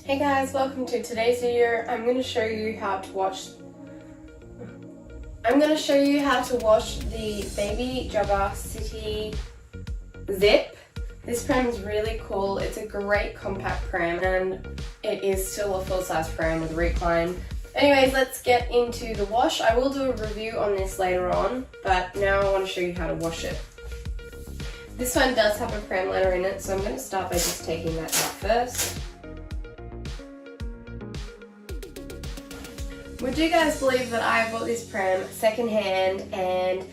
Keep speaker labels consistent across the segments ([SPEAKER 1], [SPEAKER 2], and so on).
[SPEAKER 1] Hey guys, welcome to today's video. I'm going to show you how to wash the Baby Jogger City Zip. This pram is really cool. It's a great compact pram and it is still a full-size pram with a recline. Anyways, let's get into the wash. I will do a review on this later on, but now I want to show you how to wash it. This one does have a pram liner in it, so I'm going to start by just taking that out first. Would you guys believe that I bought this pram secondhand, and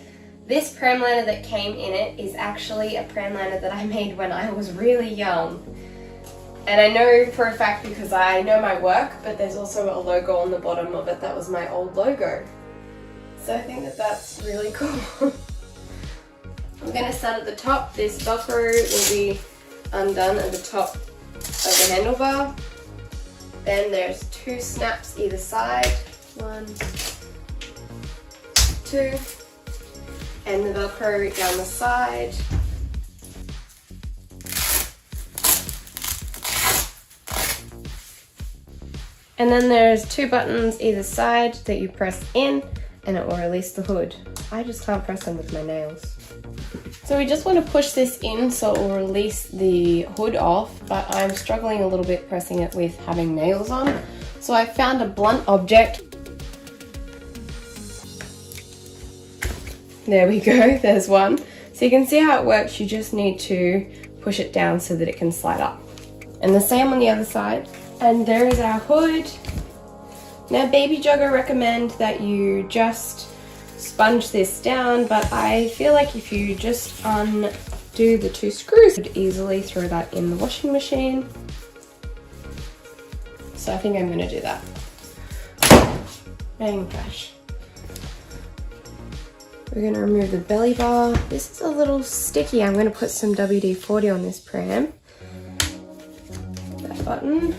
[SPEAKER 1] this pram liner that came in it is actually a pram liner that I made when I was really young. And I know for a fact because I know my work, but there's also a logo on the bottom of it that was my old logo. So I think that that's really cool. I'm going to start at the top. This Velcro will be undone at the top of the handlebar. Then there's 2 snaps either side. 1, 2, and the Velcro down the side. And then there's 2 buttons either side that you press in and it will release the hood. I just can't press them with my nails. So we just want to push this in so it will release the hood off, but I'm struggling a little bit pressing it with having nails on. So I found a blunt object. There we go, there's one. So you can see how it works. You just need to push it down so that it can slide up. And the same on the other side. And there is our hood. Now Baby Jogger recommend that you just sponge this down, but I feel like if you just undo the 2 screws, you could easily throw that in the washing machine. So I think I'm going to do that. Bang crash. We're going to remove the belly bar. This is a little sticky. I'm going to put some WD-40 on this pram. That button.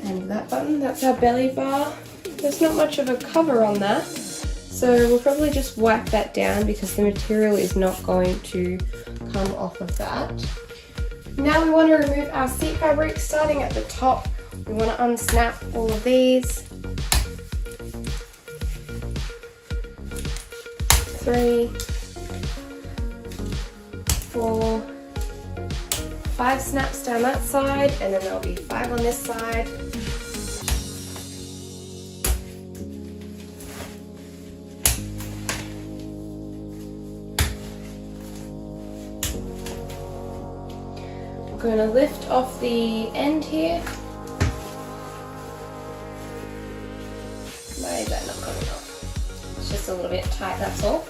[SPEAKER 1] And that button. That's our belly bar. There's not much of a cover on that. So we'll probably just wipe that down because the material is not going to come off of that. Now we want to remove our seat fabric. Starting at the top, we want to unsnap all of these. 3, 4, 5 snaps down that side, and then there'll be 5 on this side. I'm going to lift off the end here. Why is that not coming off? It's just a little bit tight, that's all.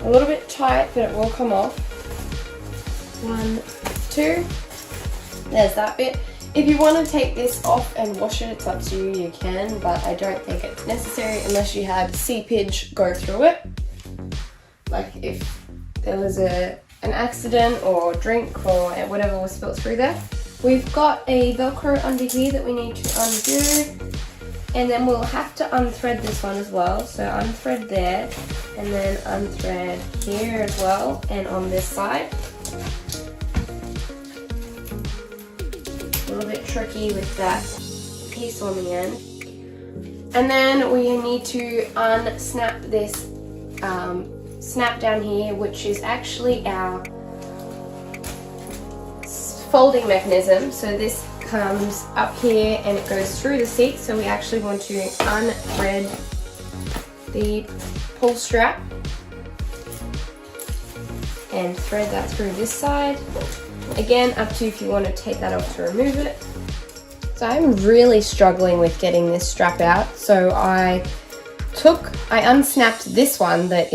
[SPEAKER 1] A little bit tight, but it will come off. 1, 2. There's that bit. If you want to take this off and wash it, it's up to you, you can, but I don't think it's necessary unless you had seepage go through it. Like if there was an accident or drink or whatever was spilled through there. We've got a Velcro under here that we need to undo. And then we'll have to unthread this one as well. So unthread there, and then unthread here as well, and on this side. A little bit tricky with that piece on the end. And then we need to unsnap this snap down here, which is actually our folding mechanism. So this comes up here and it goes through the seat, so we actually want to unthread the pull strap and thread that through this side. Again, up to you if you want to take that off to remove it. So I'm really struggling with getting this strap out, so I unsnapped this one that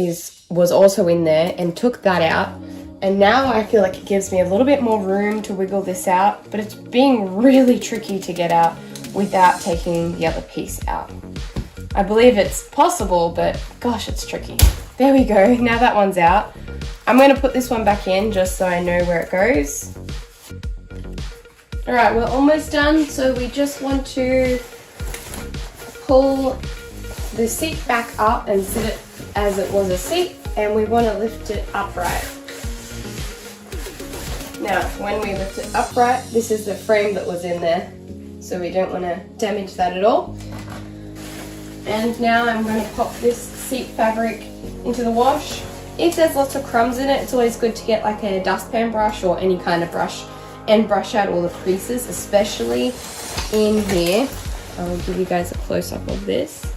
[SPEAKER 1] was also in there and took that out. And now I feel like it gives me a little bit more room to wiggle this out, but it's being really tricky to get out without taking the other piece out. I believe it's possible, but gosh, it's tricky. There we go, now that one's out. I'm going to put this one back in just so I know where it goes. Alright, we're almost done, so we just want to pull the seat back up and sit it as it was a seat, and we want to lift it upright. Now, when we lift it upright, this is the frame that was in there, so we don't want to damage that at all. And now I'm going to pop this seat fabric into the wash. If there's lots of crumbs in it, it's always good to get like a dustpan brush or any kind of brush and brush out all the creases, especially in here. I'll give you guys a close-up of this.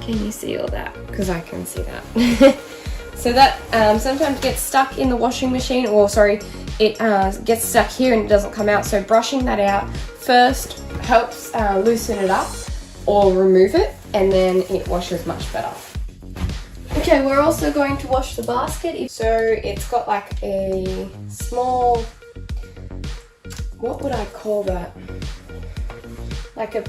[SPEAKER 1] Can you see all that? Because I can see that. So that sometimes gets stuck in the washing machine, or sorry, it gets stuck here and it doesn't come out. So brushing that out first helps loosen it up or remove it, and then it washes much better. Okay, we're also going to wash the basket. So it's got like a small, what would I call that? Like a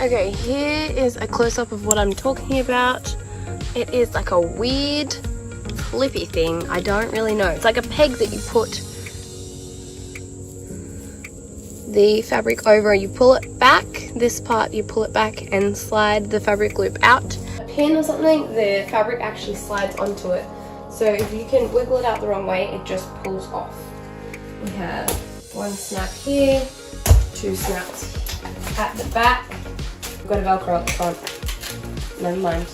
[SPEAKER 1] Okay, here is a close-up of what I'm talking about. It is like a weird flippy thing. I don't really know. It's like a peg that you put the fabric over. You pull it back, this part you pull it back and slide the fabric loop out. A pin or something, the fabric actually slides onto it. So if you can wiggle it out the wrong way, it just pulls off. We have one snap here, two snaps at the back. We've got a Velcro at the front. Never mind.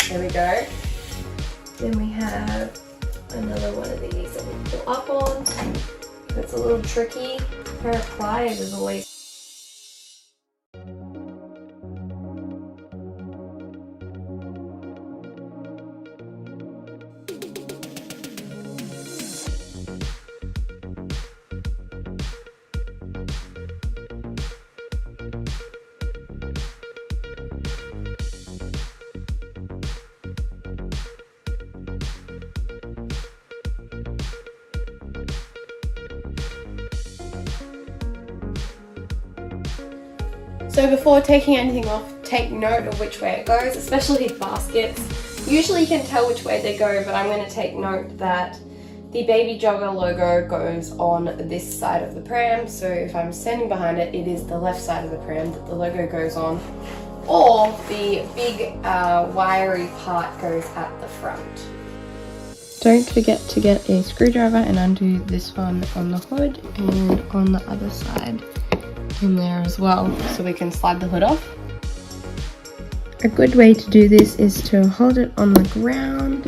[SPEAKER 1] There we go. Then we have another one of these that we pull up on. It's a little tricky. A pair of pliers is always. So before taking anything off, take note of which way it goes, especially with baskets. Usually you can tell which way they go, but I'm going to take note that the Baby Jogger logo goes on this side of the pram. So if I'm standing behind it, it is the left side of the pram that the logo goes on, or the big wiry part goes at the front. Don't forget to get a screwdriver and undo this one on the hood and on the other side in there as well, so we can slide the hood off. A good way to do this is to hold it on the ground.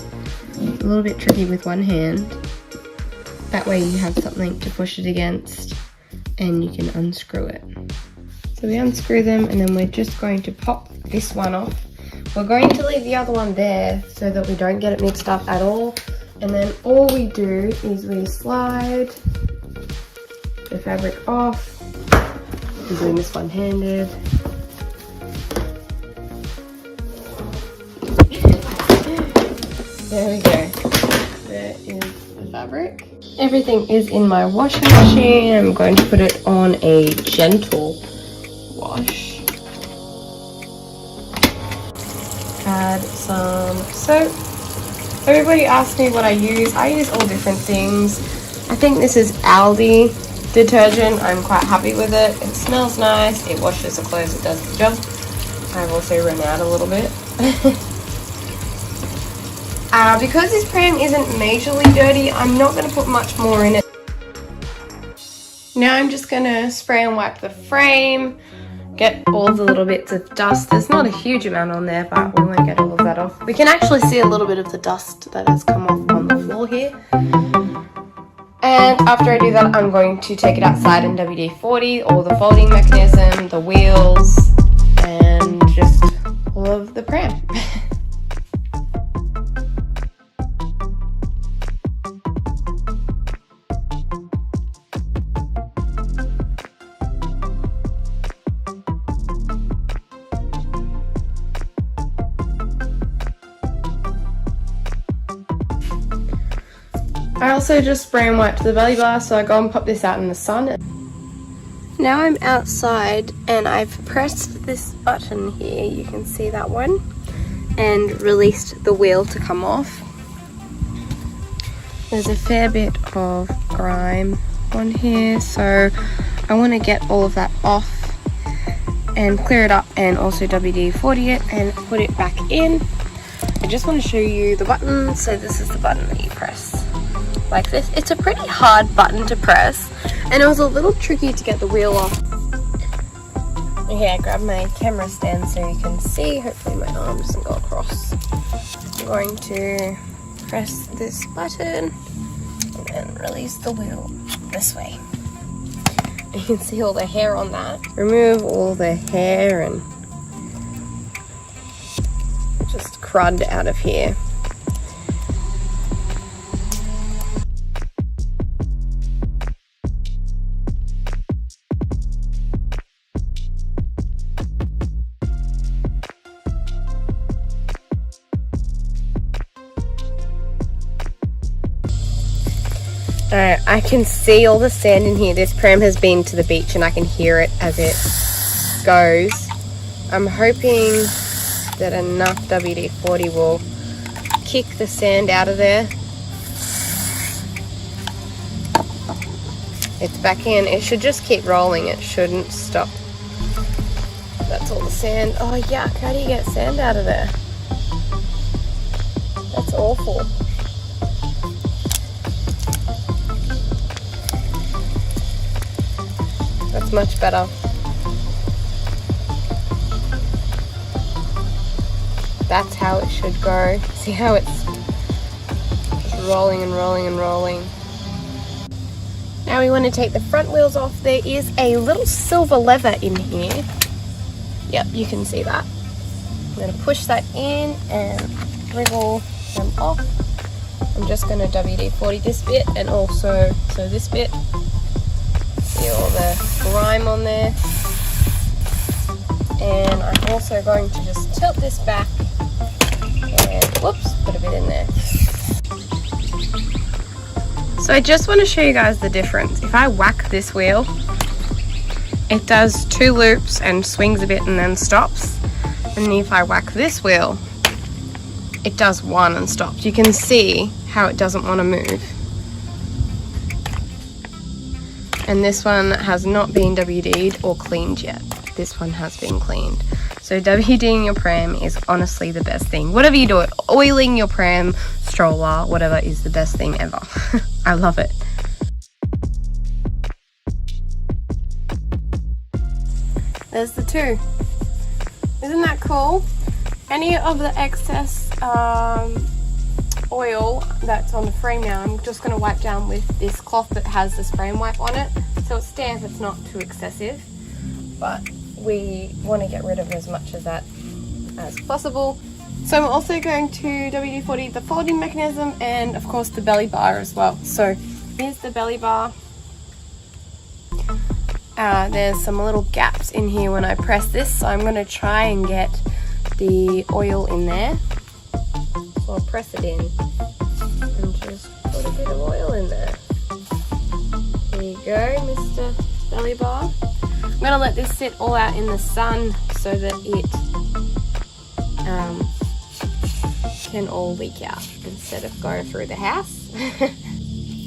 [SPEAKER 1] It's a little bit tricky with one hand. That way you have something to push it against and you can unscrew it. So we unscrew them and then we're just going to pop this one off. We're going to leave the other one there so that we don't get it mixed up at all. And then all we do is we slide the fabric off. I'm doing this one-handed. There we go. There is the fabric. Everything is in my washing machine. I'm going to put it on a gentle wash. Add some soap. Everybody asks me what I use. I use all different things. I think this is Aldi detergent. I'm quite happy with it. It smells nice. It washes the clothes. It does the job. I've also run out a little bit. Because this pram isn't majorly dirty, I'm not going to put much more in it. Now I'm just going to spray and wipe the frame, get all the little bits of dust. There's not a huge amount on there, but we won't get all of that off. We can actually see a little bit of the dust that has come off on the floor here. And after I do that, I'm going to take it outside in WD-40, all the folding mechanism, the wheels, and just all of the pram. I also just spray and wipe the belly bar, so I go and pop this out in the sun. Now I'm outside and I've pressed this button here, you can see that one, and released the wheel to come off. There's a fair bit of grime on here, so I want to get all of that off and clear it up, and also WD-40 it and put it back in. I just want to show you the button. So this is the button that you press like this. It's a pretty hard button to press, and it was a little tricky to get the wheel off. Okay, I grabbed my camera stand so you can see. Hopefully my arm doesn't go across. I'm going to press this button and then release the wheel this way. You can see all the hair on that. Remove all the hair and just crud out of here. Alright, I can see all the sand in here. This pram has been to the beach and I can hear it as it goes. I'm hoping that enough WD-40 will kick the sand out of there. It's back in. It should just keep rolling. It shouldn't stop. That's all the sand. Oh yuck, how do you get sand out of there? That's awful. That's much better. That's how it should go. See how it's just rolling and rolling and rolling. Now we want to take the front wheels off. There is a little silver lever in here. Yep, you can see that. I'm going to push that in and wriggle them off. I'm just going to WD-40 this bit and also this bit. See all the grime on there. And I'm also going to just tilt this back and whoops, put a bit in there. So I just want to show you guys the difference. If I whack this wheel, it does 2 loops and swings a bit and then stops. And if I whack this wheel, it does 1 and stops. You can see how it doesn't want to move. And this one has not been WD'd or cleaned yet. This one has been cleaned. So WDing your pram is honestly the best thing. Whatever you do it, oiling your pram, stroller, whatever is the best thing ever. I love it. There's the 2. Isn't that cool? Any of the excess oil that's on the frame now, I'm just going to wipe down with this cloth that has the frame wipe on it. So it's damp, it's not too excessive. But we want to get rid of as much of that as possible. So I'm also going to WD-40 the folding mechanism and of course the belly bar as well. So here's the belly bar. There's some little gaps in here when I press this, so I'm going to try and get the oil in there. So I'll press it in and just put a bit of oil in there. Here you go, Mr. Belly Bar. I'm going to let this sit all out in the sun so that it can all leak out instead of going through the house.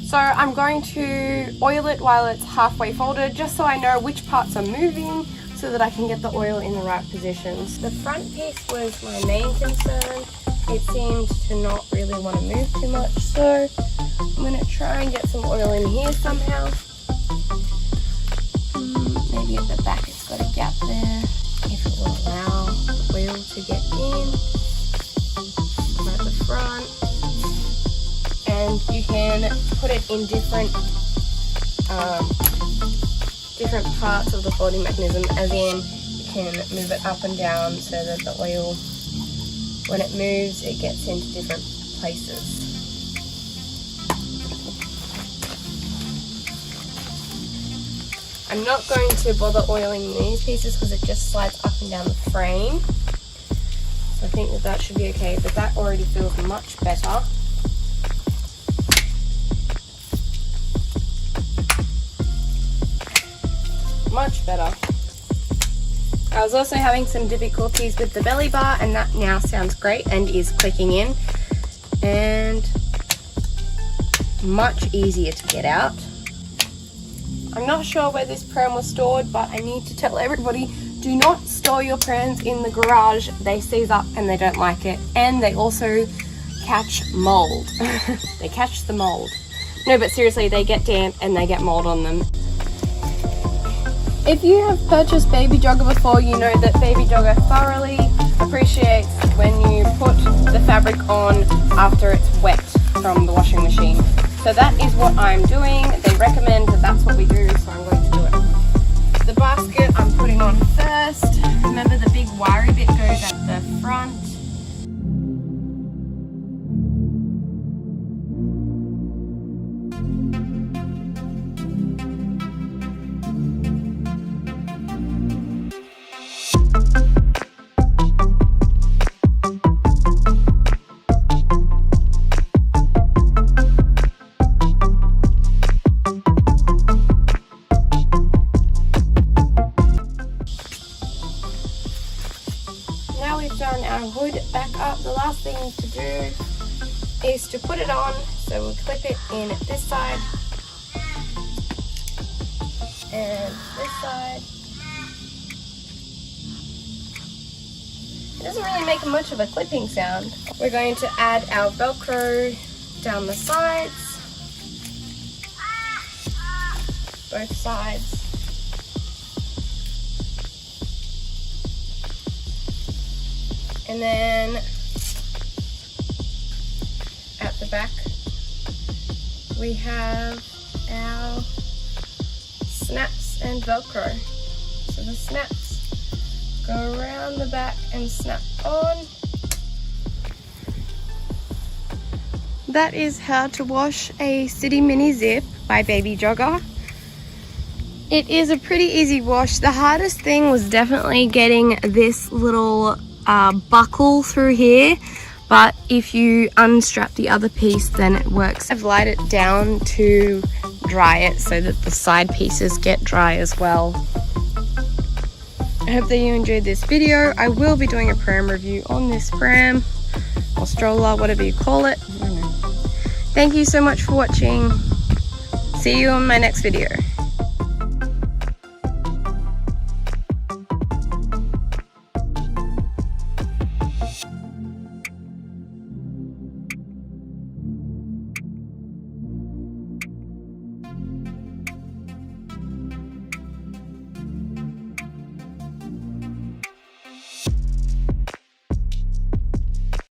[SPEAKER 1] So I'm going to oil it while it's halfway folded, just so I know which parts are moving so that I can get the oil in the right positions. The front piece was my main concern. It seemed to not really want to move too much, so I'm going to try and get some oil in here somehow. Maybe at the back it's got a gap there, if it will allow the wheel to get in. At the front. And you can put it in different parts of the folding mechanism, as in you can move it up and down so that the oil, when it moves, it gets into different places. I'm not going to bother oiling these pieces because it just slides up and down the frame. So I think that should be okay, but that already feels much better. Much better. I was also having some difficulties with the belly bar, and that now sounds great and is clicking in, and much easier to get out. I'm not sure where this pram was stored, but I need to tell everybody Do not store your prams in the garage. They seize up and they don't like it. And they also catch mold. They catch the mold. No, but seriously, they get damp and they get mold on them. If you have purchased Baby Jogger before, you know that Baby Jogger thoroughly appreciates when you put the fabric on after it's wet from the washing machine. So that is what I'm doing. They recommend that that's what we do, so I'm going to do it. The basket I'm putting on first. Remember, the big wiry bit goes at the front. Now we've done our hood back up, the last thing to do is to put it on. So we'll clip it in this side and this side. It doesn't really make much of a clipping sound. We're going to add our Velcro down the sides, both sides. And then at the back we have our snaps and Velcro. So the snaps go around the back and snap on. That is how to wash a City Mini Zip by Baby Jogger. It is a pretty easy wash. The hardest thing was definitely getting this little buckle through here, but if you unstrap the other piece then it works. I've lied it down to dry it so that the side pieces get dry as well. I hope that you enjoyed this video. I will be doing a pram review on this pram or stroller, whatever you call it. Thank you so much for watching. See you on my next video.